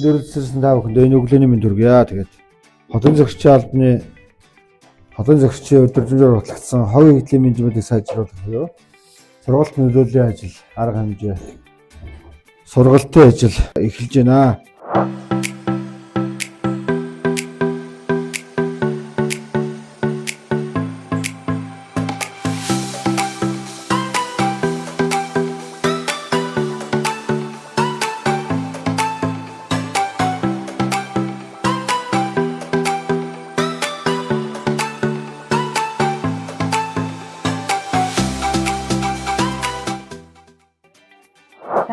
Сургалтад өрөлдсөн та бүхэнд энэ өглөөний мэнд хүргье. Тэгээд хотын зохицчийн албаны хотын зохицчийн өдөржингөөр батлагдсан ховын эдлийн менежментийг сайжруулах буюу сургалт нөлөөллийн ажил, арга хэмжээ, сургалтын ажил эхэлж байна.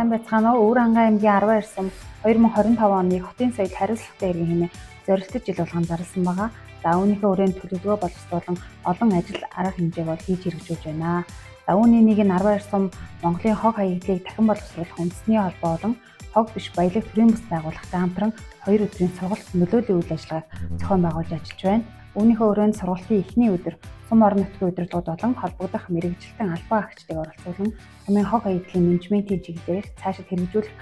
Сайн байцгаана уу? Өвөр Ангаан аймгийн 12 сум 2025 оны хотын соёл хариуцлагатай иргэн хэмээн зорилттой жил болгон зарласан байгаа. За үүнийхээ хүрээнд төлөвлөгөө боловсруулан олон ажил арга хэмжээ бол хийж хэрэгжүүлж байна. За үүний нэг нь 12 сум Монголын хог хаягдлыг дахин боловсруулах үндэсний холбоо болон хог биш баялаг төрийн бас байгууллагатай хамтран 2 өдрийн сургалт нөлөөллийн үйл ажиллагааг зохион байгуулж ажиллаж байна. Үүнийхээ хүрээнд сургалтын эхний өдөр сум орон нутгийн удирдлагууд болон холбогдох мэрэгжилтэн албан агчдыг оролцуулан сумын хог хаягдлын менежментийн чиглэлээр цаашид хэрэгжүүлэх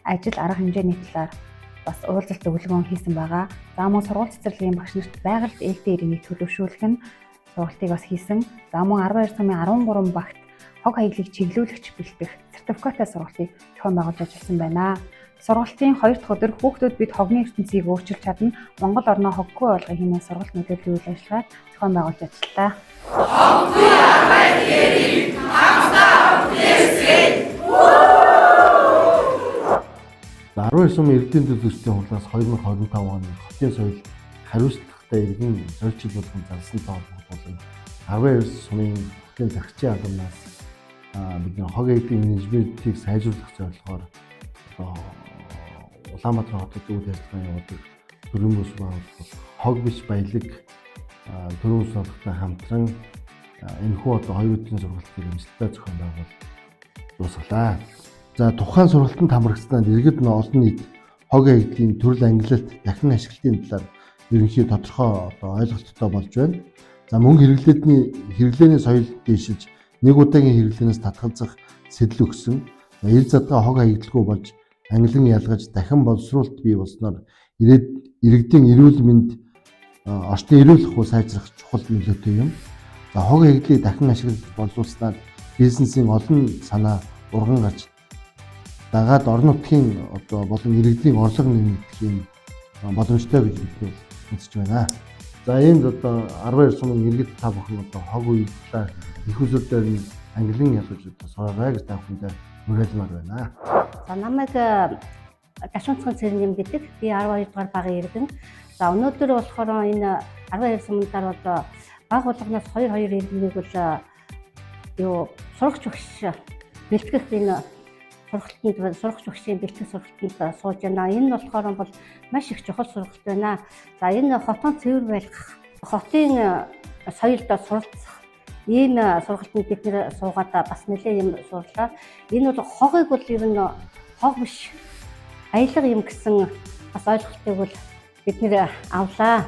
ажил арга хэмжээний талаар бас уулзалт өглөөгөө хийсэн байгаа. За мөн сургууль цэцэрлэгийн багш нарт байгальд ээлтэй иргэнийг төлөвшүүлэх нь сургалтыг бас хийсэн. За мөн 12 сумын 13 багт хог хаягдлыг чиглүүлэгч бэлтгэх сертификаттай сургалтыг зохион байгуулж ажилласан байна. Сургалтын 2 дахь өдөр хүүхдүүд бид хогны ертөнцийг өөрчилж чадна, Монгол орноо хоггүй болгох хэмээн сургалт нөлөөллийн үйл ажиллагаа зохион байгуулж ажиллалаа. Хоггүй аргыг хамтдаа хүлээсгэн. 12 сум иргэдийн төлөөлөлтийн хуулиас 2025 оны хотын соёл хариуцлагатай иргэн зорилт болгон зарласан тоолбол 12 сумын хотын зохицчийн албанаас бидний хог хаягдлын менежментийг сайжруулах зорилгоор Улаанбаатар хотод үйл ажиллагаа явуулдаг төрийн бүс байгууллага хог биш баялаг төрийн бүс байгууллагатай хамтран энэхүү одоо 2 өдрийн сургалтыг амжилттай зохион байгуул дуусгалаа. За тухайн сургалтанд хамрагцсан иргэд олон нийт хог хаягдлын төрөл ангилалт дахин ашиглалтын талаар ерөнхий тодорхой одоо ойлголттой болж байна. За мөнгө хэрэглээний соёл дэвшиж нэг удаагийн хэрэглэнээс татгалзах сэтэл өгсөн. Ил задгаа хог хаягдалгүй болж англин ялгаж дахин боловсруулалт бий болсноор иргэдийн эрүүл мэнд орчны эрүүл ахуй сайжрах чухал нөлөөтэй юм. За хог хаягдлыг дахин ашиглаж боловсруулснаар бизнесийн олон санаа урган гарч дагаад орон нутгийн одоо болон иргэдийн орлого нэмэгдэхийн боломжтой гэж бид үзэж байна. За энд одоо 12 сумын иргэд та бүхэн одоо хог үйлдэлээр их үзүүлэлтээр нь англин ялгаж одоо сураарай гэж та бүхэндээ уриалмаар байна. За намайг Гашуунцхан Цэрэн гэдэг. Би 12 дугаар багийн иргэн. За өнөөдөр болохоор энэ 12 сумдаар бол баг болгоноос 2 иргэнийг бол сурагч багш бэлтгэх энэ сурагч багшийн бэлтгэх сургалтанд сууж байна. Энэ болохоор бол маш их чухал сургалт байна. За энэ хотын цэвэр байлгах, хотын соёлд суралцах ийм сургалтанд бид нэр суугаад бас нэлээд юм суурлаа. Энэ бол хогыг бол ер нь хог биш баялаг юм гэсэн бас ойлголтыг бол бид нэр авлаа.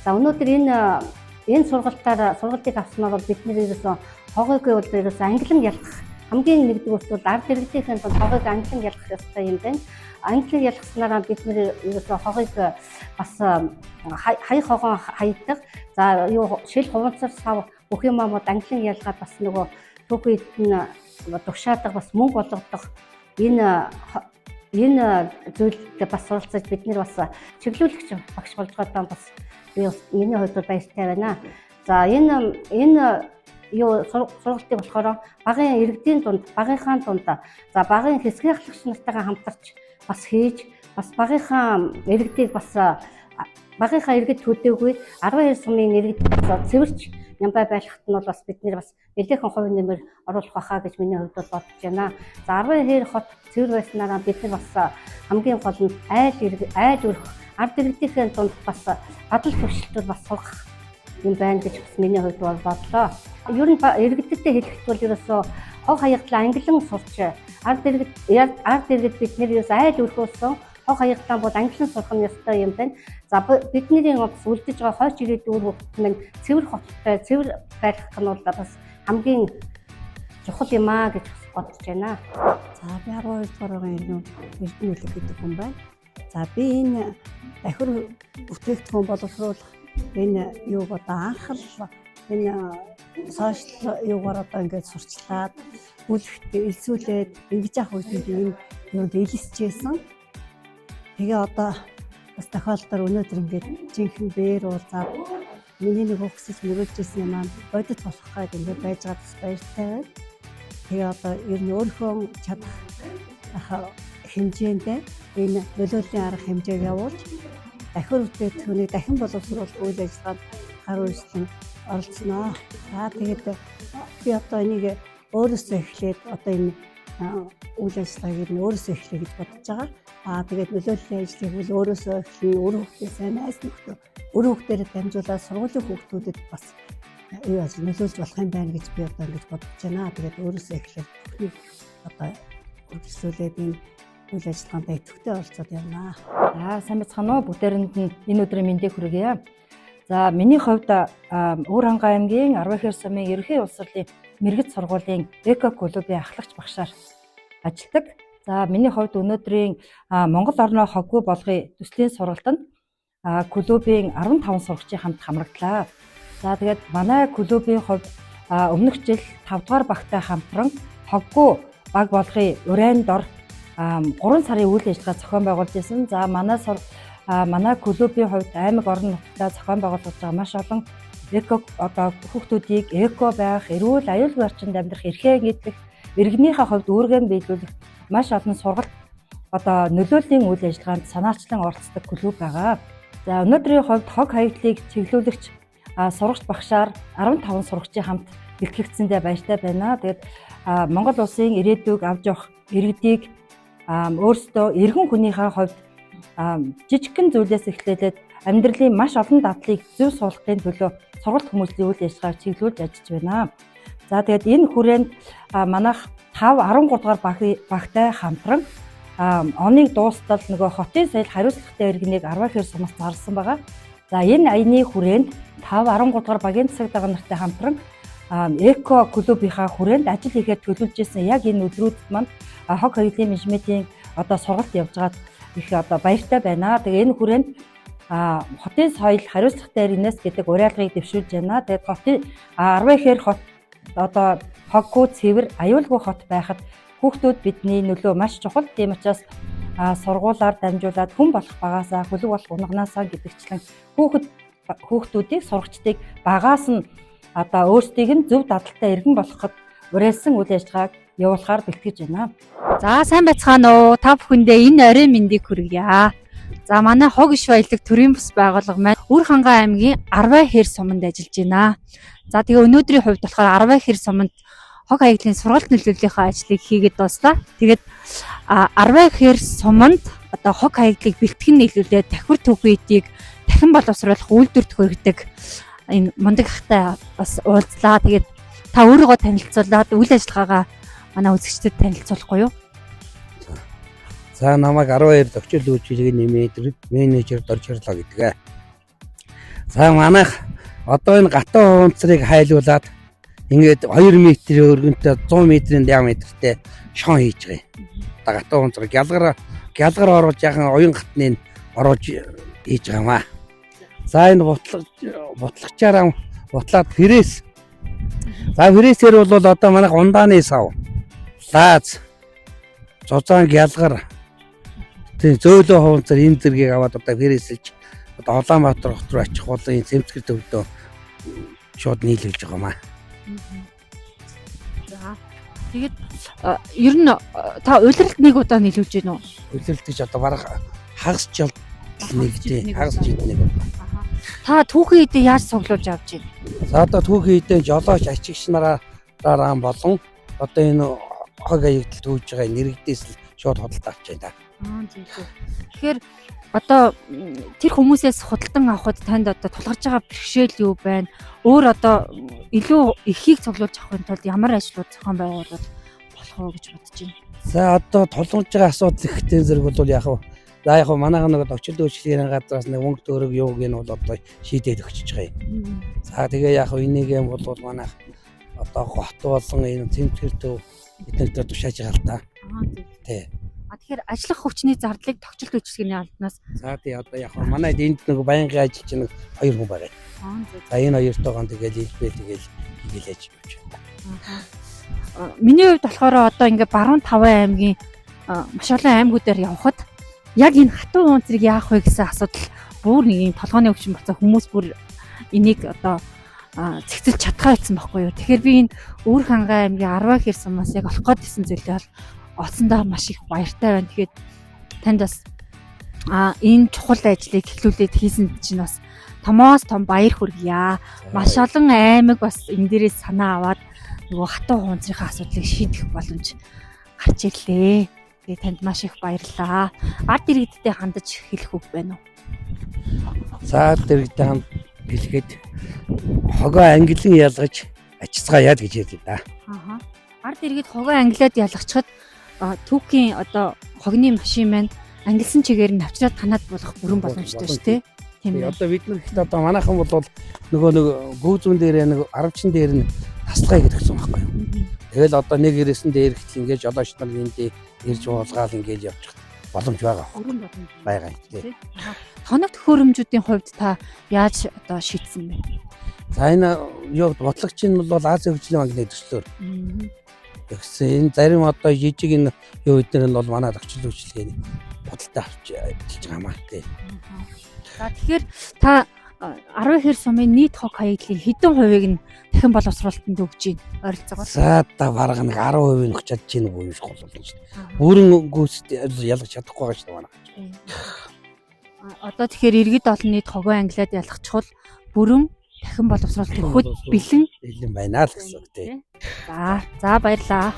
За өнөөдөр энэ сургалтыг авснаар бол бид нэр ерөөсөн хогыг бол ерөөсөн англин ялгах хамгийн нэгдүгürt бол ард иргэдийн бол хогыг англин ялгах ёстой юм байна. Англин ялгаснараа бид нэр ерөөсөн хогыг бас хай хогон хаягдаг. За шил хуванцар сав бүх юмуд англин ялгаад бас нөгөө түүхийд нь тушаадаг бас мөнгө болгодог энэ зүйлд бас суралцаж бид нэр бас чиглүүлэгч багш болж байгаа бас миний хувьд бол баяртай байна. За энэ сургалтыг болохоор багын иргэдийн дунд, багийнхаа дунд, за багын хэсгийн ахлагч нартайгаа хамтарч бас хийж, бас багийнхаа иргэдийг бас багийнхаа иргэд төдөөгүй 12 сумын иргэд цэвэрч нямбай байлгахт нь бол бас бид нэр бас нэлээхэн хувийн нэмэр оруулах байхаа гэж миний хувьд бол бодож байна. За 12 хот цэвэр байснараа бид нар бас хамгийн гол нь айл өрх ард иргэдийн дунд бас гадал төвшлтүүд бас сургах юм байна гэж бас миний хувьд бол бодлоо. Ер нь иргэдтэй хэлэхэд бол ерөөсөө хог хаягдлаа англин сурч ард иргэд бид нэр ерөөсөө айл өрхөөсөн хог хаягдлаа бол англин сурах нь ёстой юм байна. За бидний үлдэж байгаа хойч ирээдүйн үр хөвгт маань цэвэр хоттой цэвэр байх нь бол бас хамгийн чухал юм аа гэж бодож байна. За би 12 дугаар иргэн Эрдэнэ гэдэг хүн байна. За би энэ давхар бүтээгдэхүүн боловсруулах энэ юуг одоо анхал энэ сошиал юугаар одоо ингээд сурчлаад бүлэгт элсүүлээд ингэж явах үед энэ юунд илсчээсэн. Тэгээ одоо бас тохиолдолд өнөөдөр ингээд жинхэнэ бээр уулзаад миний нэг өгсөж мөрөжсэн юм аа бодит болох гад ингээд байж байгаа бас баяртай байна. Тэгээ одоо ер нь өөрийнхөө чадах хэмжээндээ энэ нөлөөллийн арга хэмжээг явуулж дахин бүтээгдэхүүнийг дахин боловсруулах үйл ажиллагаанд гар үргэлжлэн оролцсноо. За тэгээд би одоо энийг өөрөөсөө эхлээд одоо энэ үйл ажиллагааг нь өөрөөсөө эхлэе гэж бодож байгаа. Тэгээд нөлөөллийн ажлыг бол өөрөөсөө эхлэн өөр хүүхдээ сайн найз нөхдөд өөр хүүхдээрээ дамжуулаад сургуулийн хүүхдүүдэд бас юу яаж нөлөөлж болох юм байна гэж би одоо ингэж бодож байна. Тэгээд өөрөөсөө эхлээд бүхнийг одоо үргэлжлүүлээд энэ үйл ажиллагаанд идэвхтэй оролцоод явна. Сайн байцгаана уу? Бүгдээрэнд нь энэ өдрийн мэндийг хүргье. За миний хувьд Өвөр хангай аймгийн 12 сумын ерөнхий улсрлын мэргэц сургуулийн эко клубын ахлагч багшаар ажилладаг. За миний хувьд өнөөдрийн Монгол орноо хоггүй болгоё төслийн сургалтанд клубын 15 сурагчийн хамт хамрагдлаа. За тэгээд манай клубын хувьд өмнөх жил 5 дугаар багтай хамтран хоггүй баг болгоё урайн дор 3 сарын үйл ажиллагаа зохион байгуулж байсан. За манай клубын хувьд аймаг орон нутгад зохион байгуулж байгаа маш олон эко одоо хүүхдүүдийг эко байх, эрүүл аюулгүй орчинд амьдрах эрхээ нэгтгэх, иргэнийхээ хувьд үүргээ биелүүлэх маш олон сургалт одоо нөлөөллийн үйл ажиллагаанд санаачлаган оролцдог клуб байгаа. За өнөөдрийн хувьд хог хаягдлыг чиглүүлэгч сурагч багшаар 15 сурагчийн хамт бэлтгэгдсэндээ баяртай байна. Тэгээд Монгол улсын ирээдүйг авч явах иргэдийг өөрсдөө эргэн хүнийхээ хувьд жижигхэн зүйлээс эхлээд амьдралын маш олон дадлыг зөв суулгахын төлөө сургалт хүмүүжлийн үйл ажиллагааг чиглүүлж ажиллаж байна. За тэгээд энэ хүрээнд манайх 13 дугаар багтай хамтран оныг дуустал нөгөө хотын соёл хариуцлагатай иргэнийг 12 сумаас зарласан байгаа. За энэ аяны хүрээнд 13 дугаар багийн засаг дарга нартай хамтран эко клубийнхаа хүрээнд ажил хийхэд төлөвлөж исэн яг энэ өдрүүдэд маань хог хаягдлын менежментийн одоо сургалт явж байгаад их одоо баяртай байна. Тэгээ энэ хүрээнд хотын соёл хариуцлагатай иргэнээс гэдэг уриалгыг дэвшүүлж байна. Тэгээд хотын 10 ихээр хот одоо хоггүй цэвэр аюулгүй хот байхад хүүхдүүд бидний нөлөө маш чухал. Тийм учраас сургуулаар дамжуулаад хүн болох багаасаа хөлөг болох унганаасаа гэдэгчлэн хүүхдүүдийг сурагчдыг багаас нь одоо өөрсдийг нь зөв дадалтай иргэн болгоход уриалсан үйл ажиллагааг явуулахаар бэлтгэж байна. За сайн байцгаана уу? Та бүхэндээ энэ орой мэндийг хүргье. За манай хог иш баялаг төрийн бас байгууллага маань Өвөр хангай аймгийн 10 хэр суманд ажиллаж байна. За тэгээ өнөөдрийн хувьд болохоор 10 хэр суманд хог хаягдлын сургалт нөлөөллийнхаа ажлыг хийгээд дуслаа. Тэгээд 10 хэр суманд одоо хог хаягдлыг бэлтгэн нийлүүлээд давхар төвхөйдийг дахин боловсруулах үйлдвэр төхөөрөгдөг энэ мундаг ахтай бас уулзлаа. Тэгээд та өөрийгөө танилцуулаад үйл ажиллагаагаа манай үзэгчдэд танилцуулахгүй юу? За намайг 12 зохицол үйлчилгээний менежер Доржирлоо гэдэг. За манайх одоо энэ гатан хуунцрыг хайлуулад ингээд 2 метрийн өргөнтэй 100 метрийн диаметртэй шон хийж байгаа юм. Одоо гатан хуунцрыг гялгар оруулж яхан оюун гатныг оруулж хийж байгаа юм аа. За энэ бутлагчаараа бутлаад фрэс. За фрэсээр бол одоо манайх ундааны сав, лааз, зузаан гялгар тийм зөөлөө хуунцар энэ зэргийг аваад одоо фрэсэлж одоо Улаанбаатар хот руу очих бол энэ цэмцгэр төвдөө шууд нийлүүлж байгаа маа. За тэгээд ер нь та улиралд нэг удаа нийлүүлж гин үү? Улиралд гэж одоо бараг хагас жил нэг тийм хагас жил нэг. Та түүхэн хэдий яаж цуглуулж авч байна? За одоо түүхэн хэдий жолооч ачигч нараа болон одоо энэ хог хаягдл төвж байгаа нэрэгдээс л шууд худалдаа авч байна. Тэгэхээр одоо тэр хүмүүсээс худалдан авахд танд одоо тулгарч байгаа бэрхшээл юу байна? Өөр одоо илүү ихийг цуглуулж авахын тулд ямар ажлууд зохион байгуулах болох уу гэж бодож байна. За одоо тулгамж байгаа асуудал ихтэй зэрэг бол яг за яг манайх нэг очил үйлчлэгийн газраас нэг мөнгө төгрөг юуг нь бол одоо шийдээд өгчөж байгаа юм. За тэгээ яг энийг юм бол манайх одоо гот болон энэ цэмцгэр төв эднэрт тушааж байгаа л та. Тий. Тэгэхээр ажиллах хүчний зардлыг тогтчлт үйлчилгээний албанаас За тий одоо яг манайд энд нэг байнгын ажилч нэг 2 хүн байгаа. За энэ хоёртойгоо тэгэл хэлбэл тэгэл хийгээл ажиж явж байна. Миний хувьд болохоор одоо ингээ баруун 5 аймгийн маш олон аймагуудаар явхад яг энэ хатуу унцрыг яах вэ гэсэн асуудал бүр нэг юм толгойн өвчин болсон хүмүүс бүр энийг одоо цэгцэлж чадхаа байсан байхгүй юу. Тэгэхээр би энэ Өвөр Хангай аймгийн Арваа хэр сумаас яг олох гэдсэн зүйлээ бол олсондоо маш их баяртай байна. Тэгэхээр танд бас энэ чухал ажлыг эхлүүлээд хийсэн чинь бас томоос том баяр хүргье. Маш олон аймаг бас энэ дээрээс санаа аваад нөгөө хатуу хуунцрийнхаа асуудлыг шийдэх боломж гарч ирлээ. Тэгээ танд маш их баярлалаа. Ард иргэдтэй хандаж хэлэх үг байна уу? За дэрэгдээ ханд хэлэхэд хогоо ангилан ялгаж ачицгаая гэж ярьдаг да. Ард иргэд хогоо ангилаад ялгачхад түүхийн одоо хогны машин маань ангилсан чигээр нь авчраад танаад болох бүрэн боломжтой шүү дээ. Тийм ээ. Одоо бид нар ихтэй одоо манайхан бол нөгөө нэг гүүзүүн дээр нэг 10чин дээр нь таслахаа гэдэгсэн байхгүй юу. Тэгэл одоо нэг ирэсэн дээр ихтэл ингээд жолооч нар энд ирж уулгаал ингээд явчих боломж байгаа. Бүрэн боломж байгаа тийм. Тоног төхөөрөмжүүдийн хувьд та яаж одоо шийдсэн бэ? За энэ юу бодлогч нь бол Азийн хөгжлийн банкны төслөөр. Тэгсэн энэ зарим одоо жижиг энэ юу эдгээр нь бол манай зохицол үйлчилгээний бодолтой авч ажиллаж байгаа маа тий. За тэгэхээр та 12 сумын нийт хог хаягдлын хэдэн хувийг нь дахин боловсруулалтанд өгч байна ойролцоогоор? За та бараг нэг 10% нь өгч чадж чинь үгүй шүү болно шүү дээ. Бүрэн гүйцэд ялгаж чадахгүй байгаа шүү дээ манай. Одоо тэгэхээр иргэд олон нийт хогоо ангилаад ялгачихвал бүрэн дахин боловсруулалт өгөхөд бэлэн байна л гэсэн үг тий. За баярлалаа.